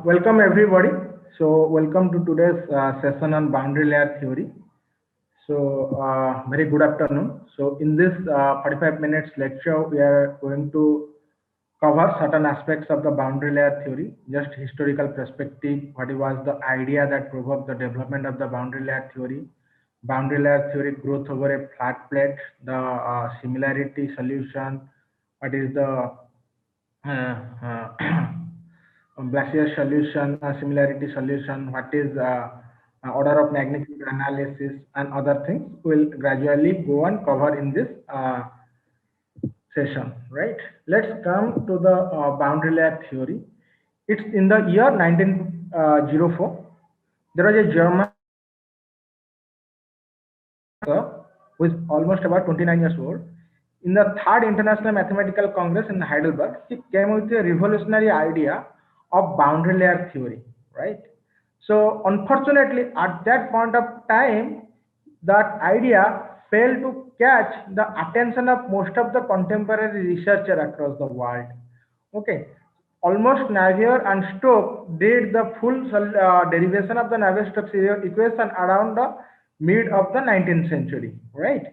Welcome everybody. So welcome to today's session on boundary layer theory. So very good afternoon. So in this 45 minutes lecture, we are going to cover certain aspects of the boundary layer theory, just historical perspective, what was the idea that provoked the development of the boundary layer theory growth over a flat plate, the similarity solution, what is the Blassier solution, similarity solution, what is order of magnitude analysis, and other things will gradually go and cover in this session, right? Let's come to the boundary layer theory. It's in the year 1904. There was a German who is almost about 29 years old. In the third International Mathematical Congress in Heidelberg, he came with a revolutionary idea of boundary layer theory, right? So unfortunately, at that point of time, that idea failed to catch the attention of most of the contemporary researchers across the world. Okay, almost Navier and Stokes did the full derivation of the Navier-Stokes equation around the mid of the 19th century, right?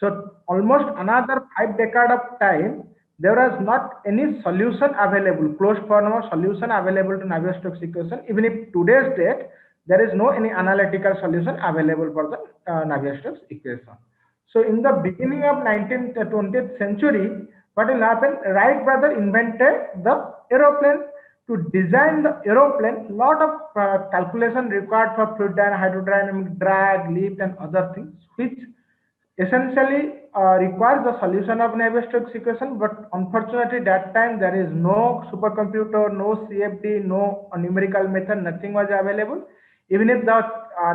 So almost another 5 decades of time, there was not any solution available, closed form of solution available to Navier-Stokes equation. Even if today's date, there is no any analytical solution available for the Navier-Stokes equation. So in the beginning of 19th, 20th century, what will happen? Wright brother invented the aeroplane. To design the aeroplane, lot of calculation required for fluid hydrodynamic drag, lift, and other things, which essentially requires the solution of Navier-Stokes equation. But unfortunately, that time there is no supercomputer, no CFD, no numerical method, nothing was available. Even if the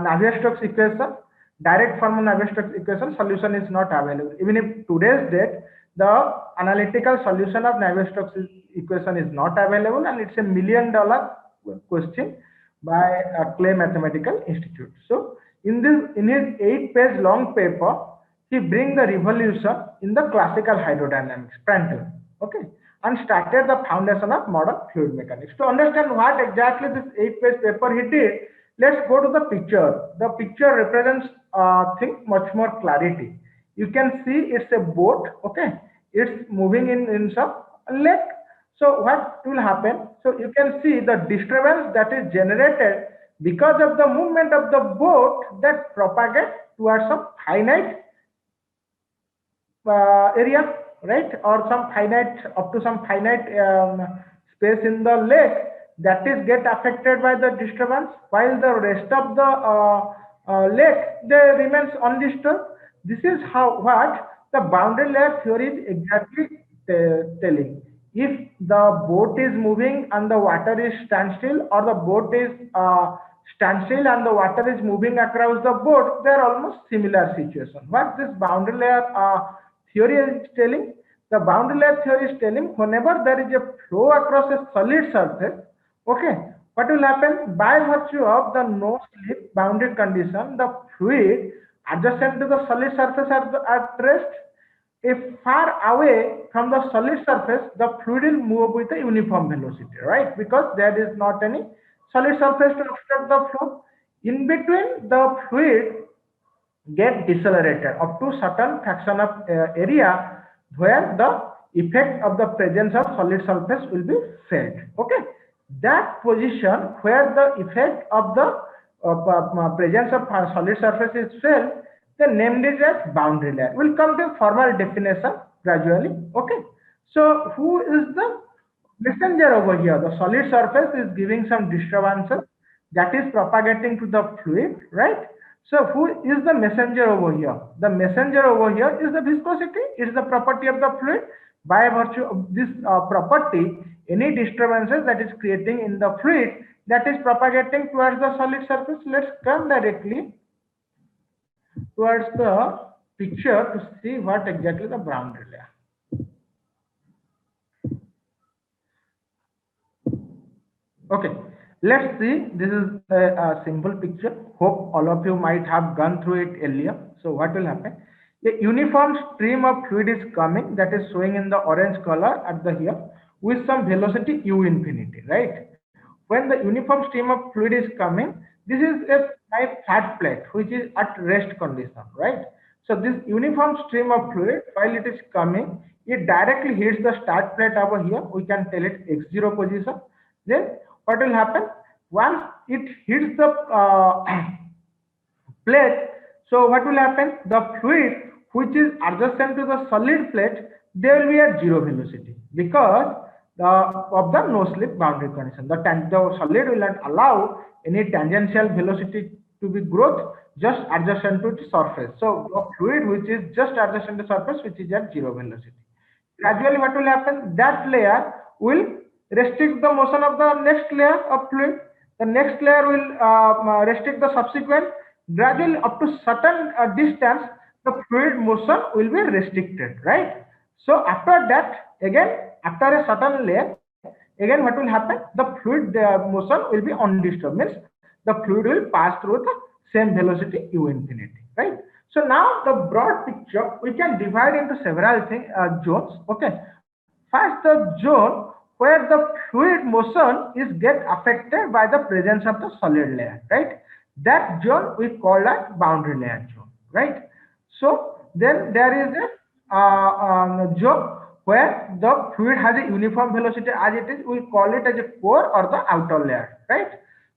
Navier-Stokes equation, direct form of Navier-Stokes equation solution is not available. Even if today's date, the analytical solution of Navier-Stokes equation is not available, and it's $1 million question by Clay Mathematical Institute. So in his 8-page long paper, he bring the revolution in the classical hydrodynamics, Prandtl, okay, and started the foundation of modern fluid mechanics. To understand what exactly this 8-page paper he did, let's go to the picture. The picture represents thing much more clarity. You can see it's a boat, okay, it's moving in some lake. So what will happen? So you can see the disturbance that is generated because of the movement of the boat that propagates towards some finite area, right, or some finite, up to some finite space in the lake, that is get affected by the disturbance, while the rest of the lake, they remains undisturbed. This is how what the boundary layer theory is exactly telling. If the boat is moving and the water is standstill, or the boat is standstill and the water is moving across the boat, they are almost similar situation. What this boundary layer theory is telling? The boundary layer theory is telling whenever there is a flow across a solid surface, okay, what will happen? By virtue of the no slip boundary condition, the fluid adjacent to the solid surface at rest. If far away from the solid surface, the fluid will move with a uniform velocity, right? Because there is not any solid surface to obstruct the flow. In between, the fluid get decelerated up to certain fraction of area where the effect of the presence of solid surface will be felt. Okay, that position where the effect of the presence of solid surface is felt, they named it as boundary layer. We'll come to formal definition gradually. Okay, so who is the messenger over here? The solid surface is giving some disturbances that is propagating to the fluid, right? So who is the messenger over here? The messenger over here is the viscosity. It is the property of the fluid. By virtue of this property, any disturbances that is creating in the fluid, that is propagating towards the solid surface. Let's come directly towards the picture to see what exactly the boundary layer. Okay, let's see. This is a simple picture. Hope all of you might have gone through it earlier. So what will happen? A uniform stream of fluid is coming, that is showing in the orange color at the here, with some velocity u infinity, right? when the uniform stream of fluid is coming, this is my flat plate which is at rest condition, right? So this uniform stream of fluid, while it is coming, it directly hits the start plate over here. We can tell it x0 position. Then what will happen? Once it hits the plate, so what will happen? The fluid which is adjacent to the solid plate, they will be at zero velocity because of the no slip boundary condition. The solid will not allow any tangential velocity to be growth just adjacent to the surface. So the fluid which is just adjacent to the surface, which is at zero velocity. Gradually what will happen? That layer will restrict the motion of the next layer of fluid. The next layer will restrict the subsequent. Gradually up to certain distance, the fluid motion will be restricted, right? So after that, again, after a certain layer, again what will happen? The fluid motion will be undisturbed, means the fluid will pass through the same velocity u infinity, right? So now the broad picture we can divide into several zones. Okay, first the zone where the fluid motion is get affected by the presence of the solid layer, right? That zone we call as boundary layer zone, right? So then there is a zone where the fluid has a uniform velocity as it is. We call it as a core or the outer layer, right?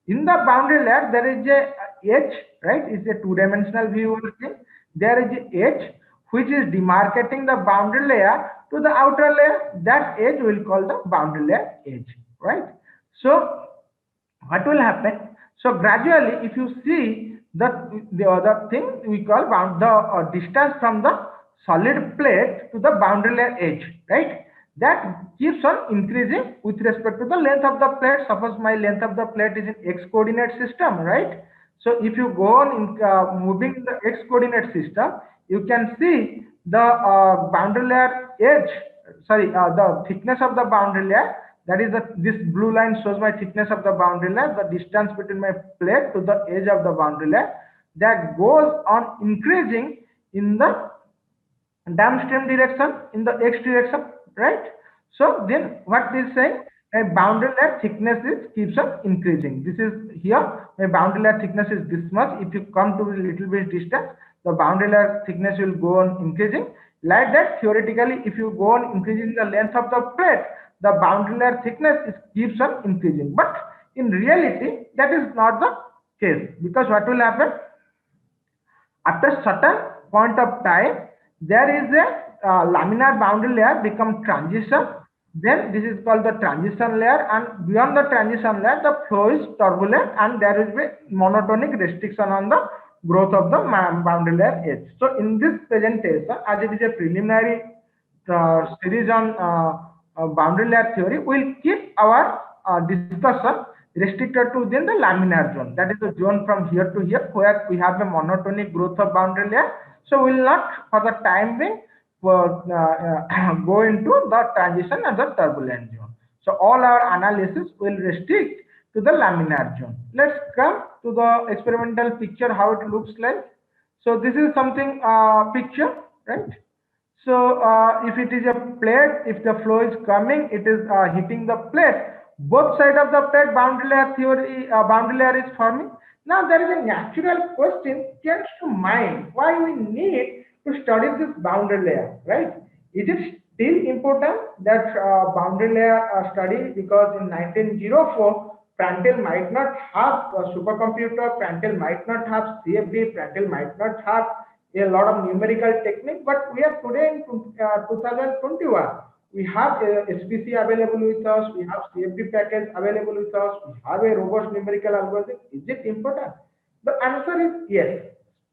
In the boundary layer, there is a edge, right? It's a two-dimensional view of the thing. There is a edge which is demarcating the boundary layer to the outer layer. That edge we'll call the boundary layer edge, right? So what will happen? So gradually, if you see the other thing we call the distance from the solid plate to the boundary layer edge, right? That keeps on increasing with respect to the length of the plate. Suppose my length of the plate is in x coordinate system, right? So if you go on moving the x coordinate system, you can see the boundary layer edge, sorry, the thickness of the boundary layer. That is this blue line shows my thickness of the boundary layer, the distance between my plate to the edge of the boundary layer, that goes on increasing in the downstream direction, in the x direction, right? So then what is saying, a boundary layer thickness is keeps on increasing. This is here, my boundary layer thickness is this much. If you come to a little bit distance, the boundary layer thickness will go on increasing. Like that, theoretically, if you go on increasing the length of the plate, the boundary layer thickness keeps on increasing. But in reality, that is not the case, because what will happen? After certain point of time, there is a laminar boundary layer become transition. Then this is called the transition layer, and beyond the transition layer, the flow is turbulent, and there will be monotonic restriction on the growth of the boundary layer edge. So in this presentation, as it is a preliminary series on boundary layer theory, we'll keep our discussion restricted to within the laminar zone. That is the zone from here to here where we have a monotonic growth of boundary layer. So we'll not for the time being go into the transition and the turbulent zone. So all our analysis will restrict to the laminar zone. Let's come to the experimental picture, how it looks like. So this is something picture, right? So if it is a plate, if the flow is coming, it is hitting the plate. Both sides of the plate, boundary layer theory, boundary layer is forming. Now there is a natural question comes to mind: why we need to study this boundary layer, right? Is it still important that boundary layer study? Because in 1904, Prandtl might not have a supercomputer, Prandtl might not have CFD, Prandtl might not have a lot of numerical technique, but we are today in 2021. We have SPC available with us, we have CFD package available with us, we have a robust numerical algorithm. Is it important? The answer is yes.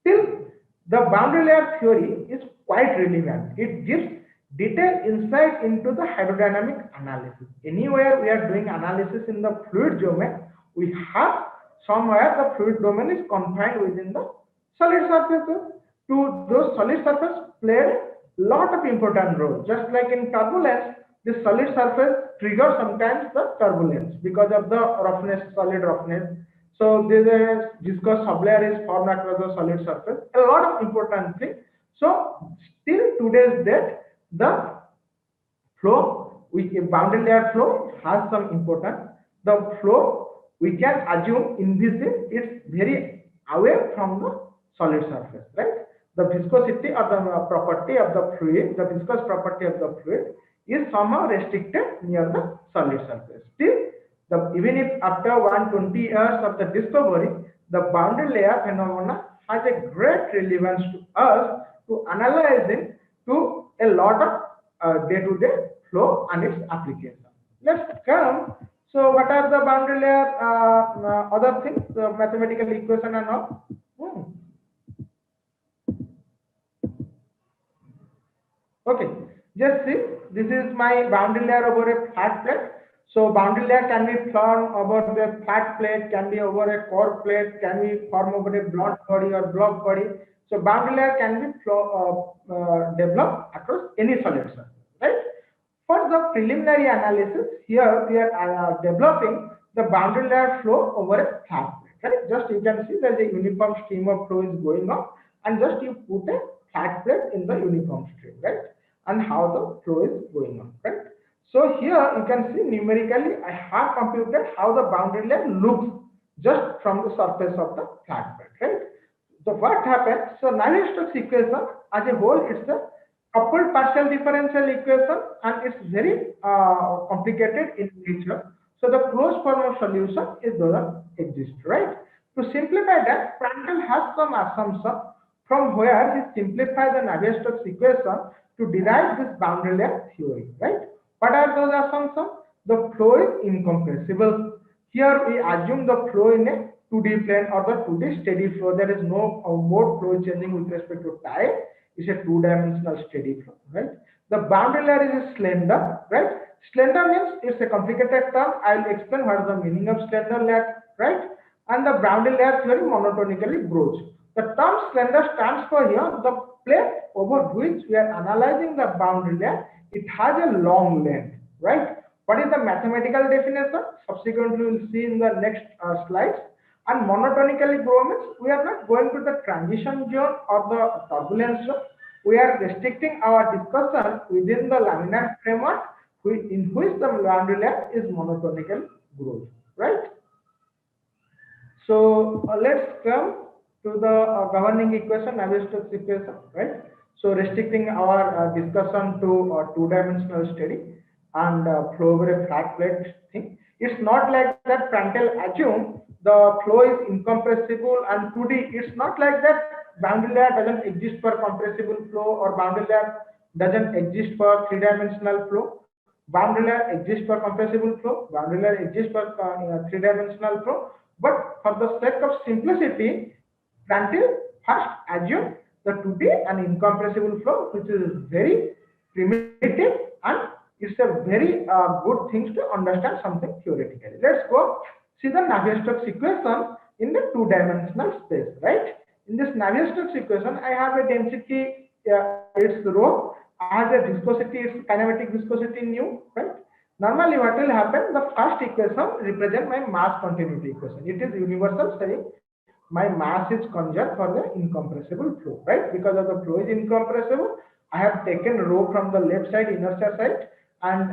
Still, the boundary layer theory is quite relevant. It gives detailed insight into the hydrodynamic analysis. Anywhere we are doing analysis in the fluid domain, we have somewhere the fluid domain is confined within the solid surfaces. To those solid surface played lot of important role. Just like in turbulence, the solid surface triggers sometimes the turbulence because of the roughness, solid roughness. So this viscous sublayer is formed across the solid surface. A lot of important things. So still today's date, the flow with a boundary layer flow has some importance. The flow we can assume in this case it's very away from the solid surface, right? The viscosity or the property of the fluid, the viscous property of the fluid is somehow restricted near the solid surface. Still, even if after 120 years of the discovery, the boundary layer phenomena has a great relevance to us to analyzing to a lot of day-to-day flow and its application. Let's come. So, what are the boundary layer other things, the mathematical equation and all? Okay, just see, this is my boundary layer over a flat plate. So boundary layer can be formed over the flat plate, can be over a core plate, can be formed over a blunt body or block body. So boundary layer can be developed across any solid surface, right? For the preliminary analysis, here we are developing the boundary layer flow over a flat plate, right? Just you can see that the uniform stream of flow is going on, and just you put a flat plate in the uniform stream, right? And how the flow is going on, right? So here you can see numerically I have computed how the boundary layer looks just from the surface of the flat plate, right? So what happens? So Navier-Stokes equation as a whole, it's a coupled partial differential equation, and it's very complicated in nature. So the closed form of solution is doesn't exist, right? To simplify that, Prandtl has some assumption from where he simplifies the Navier-Stokes equation to derive this boundary layer theory, right? What are those assumptions? The flow is incompressible. Here we assume the flow in a 2D plane or the 2D steady flow. There is no mode flow changing with respect to time. It's a two-dimensional steady flow, right? The boundary layer is slender, right? Slender means it's a complicated term. I'll explain what is the meaning of slender layer, right? And the boundary layer theory monotonically grows. The term slender stands for here the plate over which we are analyzing the boundary layer. It has a long length, right? What is the mathematical definition? Subsequently, we will see in the next slides. And monotonically grow means we are not going to the transition zone or the turbulence zone. We are restricting our discussion within the laminar framework in which the boundary layer is monotonically growth, right? So let's come to the governing equation, Navier-Stokes equation, right? So restricting our discussion to two-dimensional steady and flow over a flat plate thing. It's not like that Prandtl assume the flow is incompressible and 2D. It's not like that boundary layer doesn't exist for compressible flow or boundary layer doesn't exist for three-dimensional flow. Boundary layer exists for compressible flow. Boundary layer exists for three-dimensional flow. But for the sake of simplicity, Prandtl first assume the 2D and incompressible flow, which is very primitive and it's a very good thing to understand something theoretically. Let's go see the Navier-Stokes equation in the two-dimensional space, right? In this Navier-Stokes equation, I have a density, its rho, I have a viscosity, its kinematic viscosity nu, right? Normally, what will happen? The first equation represents my mass continuity equation. It is universal saying my mass is conserved for the incompressible flow, right? Because of the flow is incompressible, I have taken rho from the left side, inertia side, and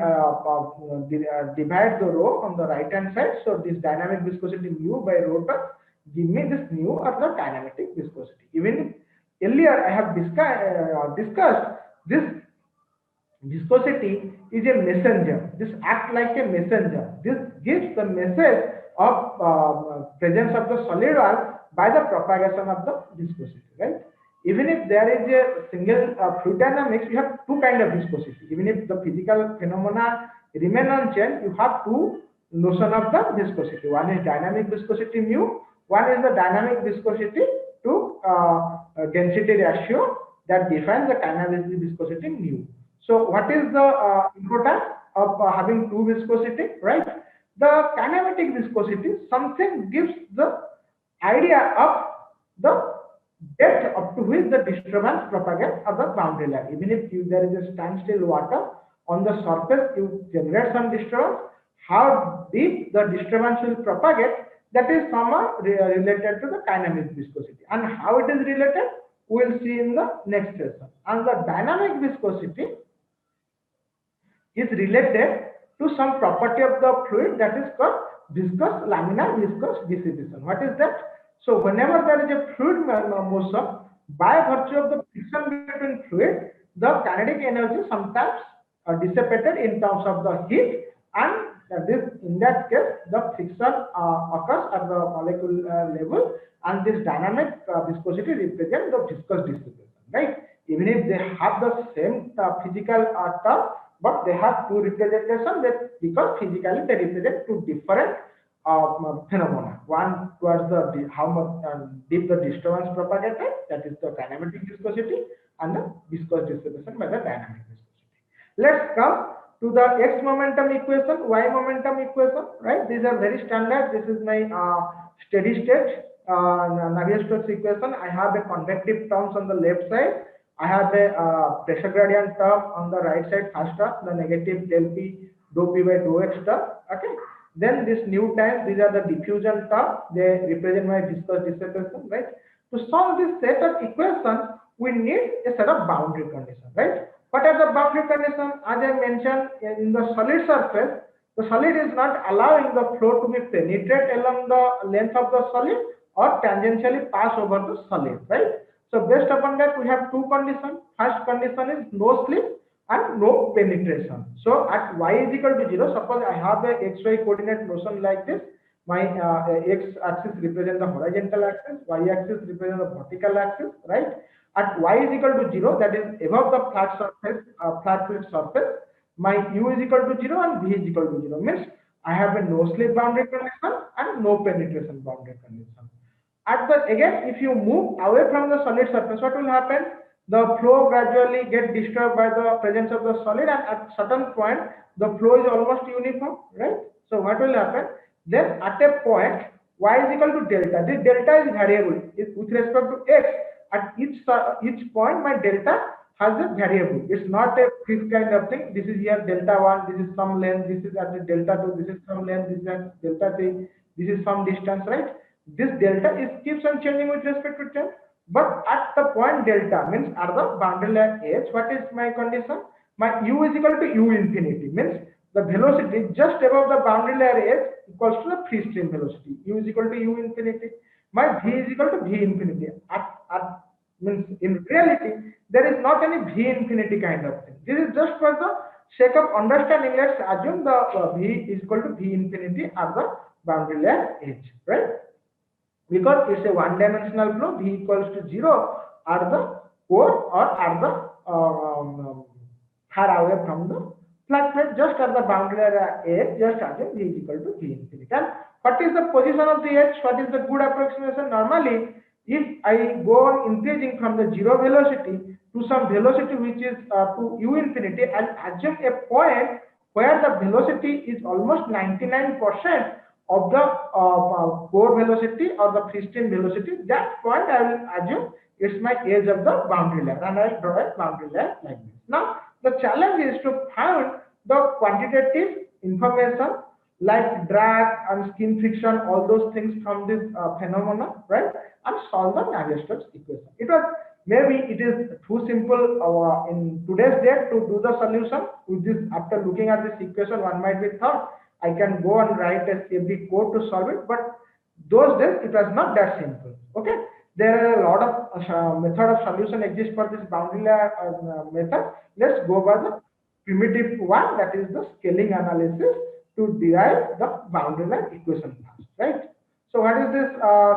divide the rho on the right hand side. So this dynamic viscosity mu by rho term give me this nu or the kinematic viscosity. Even earlier I have discussed this viscosity is a messenger. This acts like a messenger. This gives the message of presence of the solid wall by the propagation of the viscosity, right? Even if there is a single fluid dynamics, you have two kind of viscosity. Even if the physical phenomena remain unchanged, you have two notion of the viscosity. One is dynamic viscosity mu, one is the dynamic viscosity to density ratio that defines the kinematic viscosity mu. So what is the importance of having two viscosity, right? The kinematic viscosity, something gives the idea of the depth up to which the disturbance propagates of the boundary layer. Even if there is a standstill water on the surface, you generate some disturbance. How deep the disturbance will propagate, that is somehow related to the kinematic viscosity. And how it is related, we will see in the next session. And the dynamic viscosity is related to some property of the fluid that is called viscous, laminar, viscous distribution. What is that? So whenever there is a fluid motion, by virtue of the friction between fluid, the kinetic energy sometimes dissipated in terms of the heat, and this in that case the friction occurs at the molecular level, and this dynamic viscosity represents the viscous distribution, right? Even if they have the same physical term, but they have two representations that because physically they represent two different phenomena. One towards the how much deep the disturbance propagated, that is the kinematic viscosity, and the viscous distribution by the dynamic viscosity. Let's come to the x momentum equation, y momentum equation, right? These are very standard. This is my steady state Navier-Stokes equation. I have a convective terms on the left side. I have a pressure gradient term on the right side, first term, the negative del P dou P by dou x term. Okay. Then this new times, these are the diffusion term. They represent my viscous dissipation, right? To solve this set of equations, we need a set of boundary conditions, right? What are the boundary conditions? As I mentioned, in the solid surface, the solid is not allowing the flow to be penetrate along the length of the solid or tangentially pass over the solid, right? So based upon that, we have two conditions. First condition is no slip and no penetration. So at y is equal to 0, suppose I have a xy coordinate motion like this. My x axis represents the horizontal axis, y axis represents the vertical axis, right? At y is equal to 0, that is above the flat surface, flat fluid surface, my u is equal to 0 and v is equal to 0. Means I have a no slip boundary condition and no penetration boundary condition. At the again, if you move away from the solid surface, what will happen? The flow gradually get disturbed by the presence of the solid, and at certain point the flow is almost uniform, right? So what will happen? Then at a point y is equal to delta. This delta is variable with respect to x. At each point my delta has a variable. It's not a fixed kind of thing. This is here delta 1, this is some length, this is at the delta 2, this is some length, this is at delta 3, this is some distance, right? This delta is keeps on changing with respect to time. But at the point delta, means at the boundary layer edge, what is my condition? My u is equal to u infinity, means the velocity just above the boundary layer edge equals to the free stream velocity. U is equal to u infinity. My v is equal to v infinity. Means in reality, there is not any v infinity kind of thing. This is just for the sake of understanding. Let's assume the v is equal to v infinity at the boundary layer edge, right? Because it's a one-dimensional flow, v equals to 0 at the core or at the far away from the flat plate, just at the boundary edge, just assume v is equal to v infinity. And what is the position of the edge? What is the good approximation? Normally, if I go on increasing from the 0 velocity to some velocity which is to u infinity, I'll assume a point where the velocity is almost 99% of the core velocity or the free stream velocity. That point I will assume it's my edge of the boundary layer, and I will draw a boundary layer like this. Now the challenge is to find the quantitative information like drag and skin friction, all those things from this phenomena, right? And solve the Navier-Stokes equation. It was maybe it is too simple in today's date to do the solution with this. After looking at this equation, one might be thought I can go and write a CFD code to solve it, but those days it was not that simple. Okay, there are a lot of method of solution exists for this boundary layer method. Let's go by the primitive one, that is the scaling analysis, to derive the boundary layer equation first, right? So what is this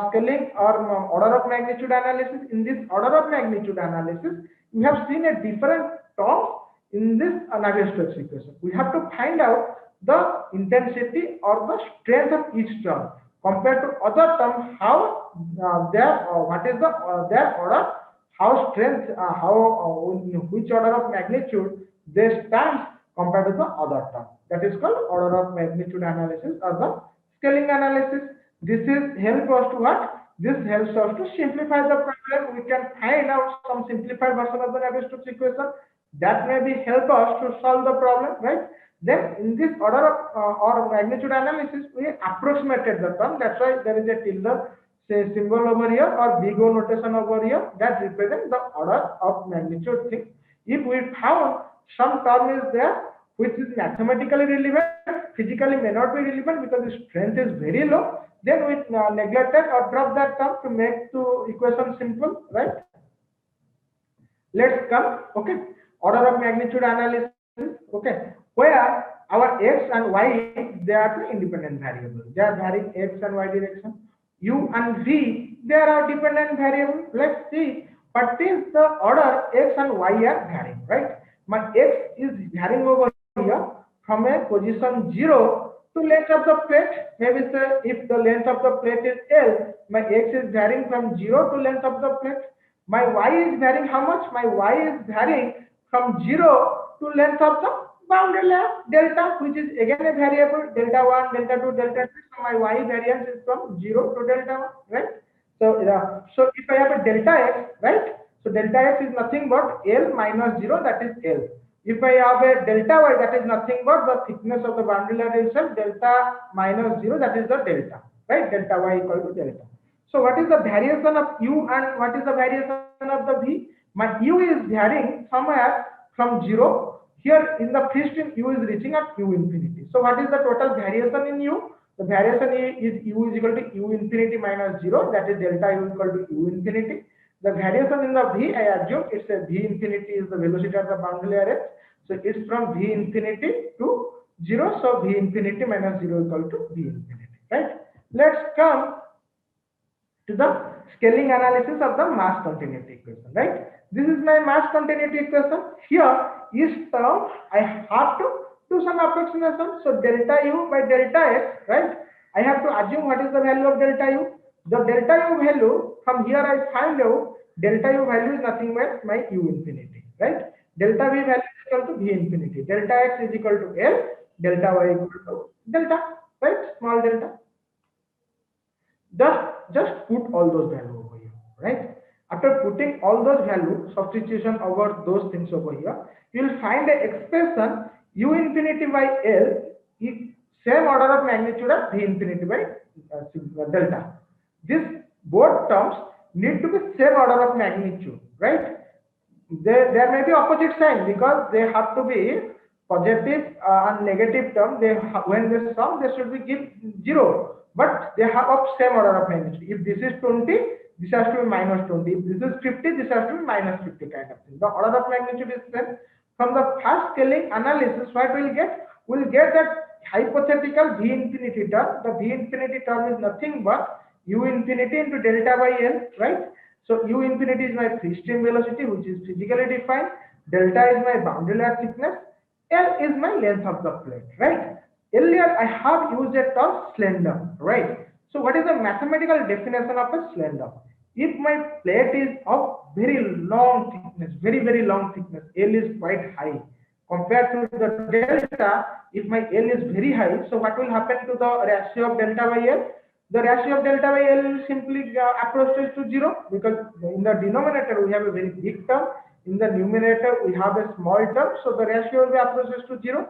scaling or order of magnitude analysis? In this order of magnitude analysis, we have seen a different terms in this Navier-Stokes equation. We have to find out the intensity or the strength of each term compared to other term, how what is the their order, how strength, which order of magnitude they stand compared to the other term. That is called order of magnitude analysis or the scaling analysis. This is help us to what? This helps us to simplify the problem. We can find out some simplified version of the Navier-Stokes equation that may be help us to solve the problem, right? Then in this order of or magnitude analysis, we approximated the term. That's why there is a tilde say symbol over here or big O notation over here that represents the order of magnitude thing. If we found some term is there which is mathematically relevant, physically may not be relevant because the strength is very low, then we neglected or drop that term to make the equation simple, right? Let's come, okay, order of magnitude analysis, okay, where our x and y, they are the independent variables. They are varying x and y direction. U and v, they are dependent variables. Let's see what is the order x and y are varying, right? My x is varying over here from a position 0 to length of the plate. Maybe say if the length of the plate is L, my x is varying from 0 to length of the plate. My y is varying how much? My y is varying from 0 to length of the boundary layer delta, which is again a variable delta 1, delta 2, delta 3. So my y variance is from 0 to delta 1, right? So if I have a delta x, right? So delta x is nothing but L minus 0, that is L. If I have a delta y, that is nothing but the thickness of the boundary layer itself, delta minus 0, that is the delta, right? Delta y equal to delta. So what is the variation of u and what is the variation of the v? My u is varying somewhere from 0. Here in the first u is reaching at u infinity. So what is the total variation in u? The variation is u is equal to u infinity minus 0, that is delta u equal to u infinity. The variation in the v, I assume it's a v infinity is the velocity of the boundary layer. So it's from v infinity to 0. So v infinity minus 0 equal to v infinity, right? Let's come to the scaling analysis of the mass continuity equation, right? This is my mass continuity equation. Here, each term I have to do some approximation. So delta u by delta x, right? I have to assume what is the value of delta u. The delta u value, from here I find out delta u value is nothing but my u infinity, right? Delta v value is equal to v infinity. Delta x is equal to L, delta y equal to delta, right? Small delta. Just put all those values over here, right? After putting all those values, substitution over those things over here, you will find an expression u infinity by L is same order of magnitude as v infinity by delta. These both terms need to be same order of magnitude, right? There may be opposite sign because they have to be positive and negative term. When they sum, they should be give 0, but they have of same order of magnitude. If this is 20, this has to be minus 20. If this is 50, this has to be minus 50, kind of thing. The order of magnitude is same. From the first scaling analysis, what we'll get? We'll get that hypothetical v infinity term. The v infinity term is nothing but u infinity into delta by L, right? So u infinity is my free stream velocity, which is physically defined. Delta is my boundary layer thickness. L is my length of the plate, right? Earlier I have used a term slender, right? So what is the mathematical definition of a slender? If my plate is of very long thickness, very long thickness, L is quite high compared to the delta. If my L is very high, so what will happen to the ratio of delta by L? The ratio of delta by L simply approaches to 0, because in the denominator we have a very big term, in the numerator we have a small term, so the ratio will be approaches to 0.